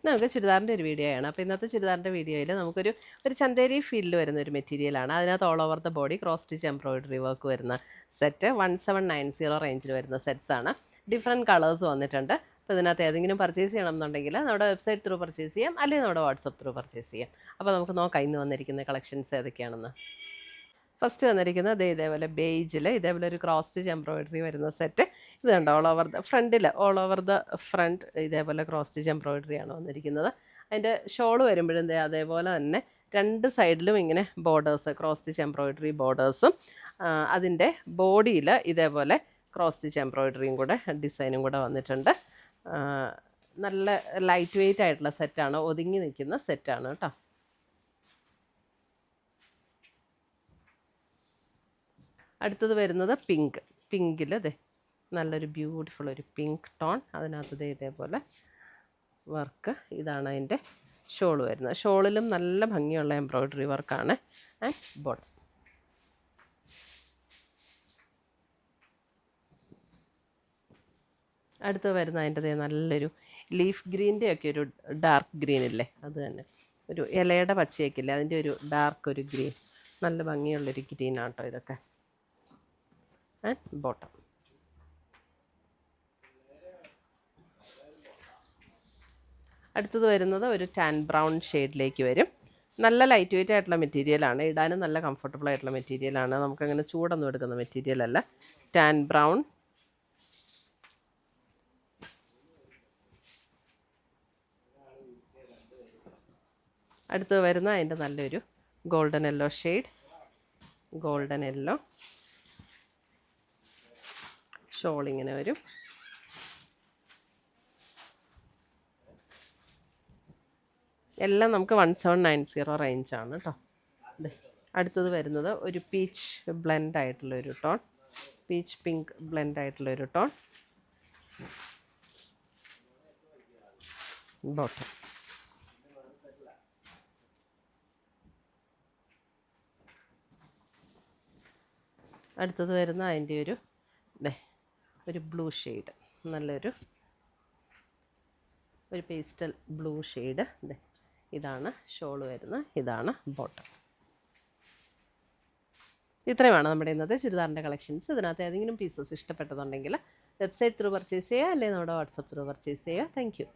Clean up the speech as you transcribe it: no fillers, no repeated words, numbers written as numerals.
നമുക്ക് ചുരിദാറിൻ്റെ ഒരു വീഡിയോ ആണ്. അപ്പോൾ ഇന്നത്തെ ചുരിദാറിൻ്റെ വീഡിയോയിൽ നമുക്കൊരു ചന്തേരി ഫീലിൽ വരുന്ന ഒരു മെറ്റീരിയലാണ്. അതിനകത്ത് all over the body cross stitch embroidery work വരുന്ന സെറ്റ് 1790 റേഞ്ചിൽ വരുന്ന സെറ്റ്സാണ്. ഡിഫറെൻറ്റ് കളേഴ്സ് വന്നിട്ടുണ്ട്. അപ്പോൾ ഇതിനകത്ത് ഏതെങ്കിലും പർച്ചേസ് ചെയ്യണം എന്നുണ്ടെങ്കിൽ നമ്മുടെ വെബ്സൈറ്റ് ത്രൂ പർച്ചേസ് ചെയ്യാം, അല്ലെങ്കിൽ നമ്മുടെ വാട്സപ്പ് ത്രൂ പർച്ചേസ് ചെയ്യാം. അപ്പോൾ നമുക്ക് നോക്കാം ഇന്ന് വന്നിരിക്കുന്ന കളക്ഷൻസ് ഏതൊക്കെയാണെന്ന്. ഫസ്റ്റ് വന്നിരിക്കുന്നത് ഇതേപോലെ ബേജിൽ ഇതേപോലെ ഒരു ക്രോസ് സ്റ്റിച്ച് എംബ്രോയിഡറി വരുന്ന സെറ്റ്. ഇത് കണ്ടോ, ഓൾ ഓവർ ദ ഫ്രണ്ട് ഇതേപോലെ ക്രോസ് സ്റ്റിച്ച് എംബ്രോയിഡറി ആണ് വന്നിരിക്കുന്നത്. അതിൻ്റെ ഷോൾ വരുമ്പോഴും അതേപോലെ തന്നെ രണ്ട് സൈഡിലും ഇങ്ങനെ ബോർഡേഴ്സ്, ക്രോസ് സ്റ്റിച്ച് എംബ്രോയിഡറി ബോർഡേഴ്സും, അതിൻ്റെ ബോഡിയിൽ ഇതേപോലെ ക്രോസ് സ്റ്റിച്ച് എംബ്രോയിഡറിയും കൂടെ ഡിസൈനും കൂടെ വന്നിട്ടുണ്ട്. നല്ല ലൈറ്റ് വെയ്റ്റ് ആയിട്ടുള്ള സെറ്റാണ്, ഒതുങ്ങി നിൽക്കുന്ന സെറ്റാണ് കേട്ടോ. അടുത്തത് വരുന്നത് പിങ്കിൽ അതെ നല്ലൊരു ബ്യൂട്ടിഫുൾ ഒരു പിങ്ക് ടോൺ. അതിനകത്ത് ഇതേപോലെ വർക്ക്. ഇതാണ് അതിൻ്റെ ഷോൾ വരുന്നത്. ഷോളിലും നല്ല ഭംഗിയുള്ള എംബ്രോയ്ഡറി വർക്കാണ്. And bottom. അടുത്ത് വരുന്ന അതിൻ്റെ നല്ലൊരു ലീഫ് ഗ്രീൻ്റെ ഒക്കെ ഒരു ഡാർക്ക് ഗ്രീൻ ഇല്ലേ, അത് തന്നെ ഒരു ഇലയുടെ പച്ചയൊക്കെ ഇല്ലേ, അതിൻ്റെ ഒരു ഡാർക്ക് ഒരു ഗ്രീൻ, നല്ല ഭംഗിയുള്ളൊരു ഗ്രീനാണ് കേട്ടോ ഇതൊക്കെ. And bottom. അടുത്തത് വരുന്നത് ഒരു ടാൻ ബ്രൗൺ ഷെയ്ഡിലേക്ക് വരും. നല്ല ലൈറ്റ് വെയ്റ്റ് ആയിട്ടുള്ള മെറ്റീരിയലാണ്, ഇടാനും നല്ല കംഫർട്ടബിൾ ആയിട്ടുള്ള മെറ്റീരിയലാണ്. നമുക്കങ്ങനെ ചൂടൊന്നും എടുക്കുന്ന മെറ്റീരിയൽ അല്ല. Tan brown. അടുത്തത് വരുന്ന അതിൻ്റെ നല്ലൊരു golden yellow shade. Golden yellow shawl ഇങ്ങനെ വരും. എല്ലാം നമുക്ക് 1790 റേഞ്ചാണ് കേട്ടോ. അടുത്തത് വരുന്നത് ഒരു പീച്ച് ബ്ലെൻഡ് ആയിട്ടുള്ളൊരു ടോൺ, പീച്ച് പിങ്ക് ബ്ലെൻഡ് ആയിട്ടുള്ളൊരു ടോൺ. ബോട്ടം. അടുത്തത് വരുന്ന അതിൻ്റെ ഒരു ബ്ലൂ ഷെയ്ഡ്, നല്ലൊരു പേസ്റ്റൽ ബ്ലൂ ഷെയ്ഡ്. ഇതാണ് ഷോൾ വരുന്നത്, ഇതാണ് ബോട്ടം. ഇത്രയുമാണ് നമ്മുടെ ഇന്നത്തെ ചുരിദാറിൻ്റെ കളക്ഷൻസ്. ഇതിനകത്ത് ഏതെങ്കിലും പീസസ് ഇഷ്ടപ്പെട്ടതുണ്ടെങ്കിൽ വെബ്സൈറ്റ് ത്രൂ പർച്ചേസ് ചെയ്യുക, അല്ലെങ്കിൽ നമ്മുടെ വാട്സപ്പ് ത്രൂ പർച്ചേസ് ചെയ്യുക. Thank you.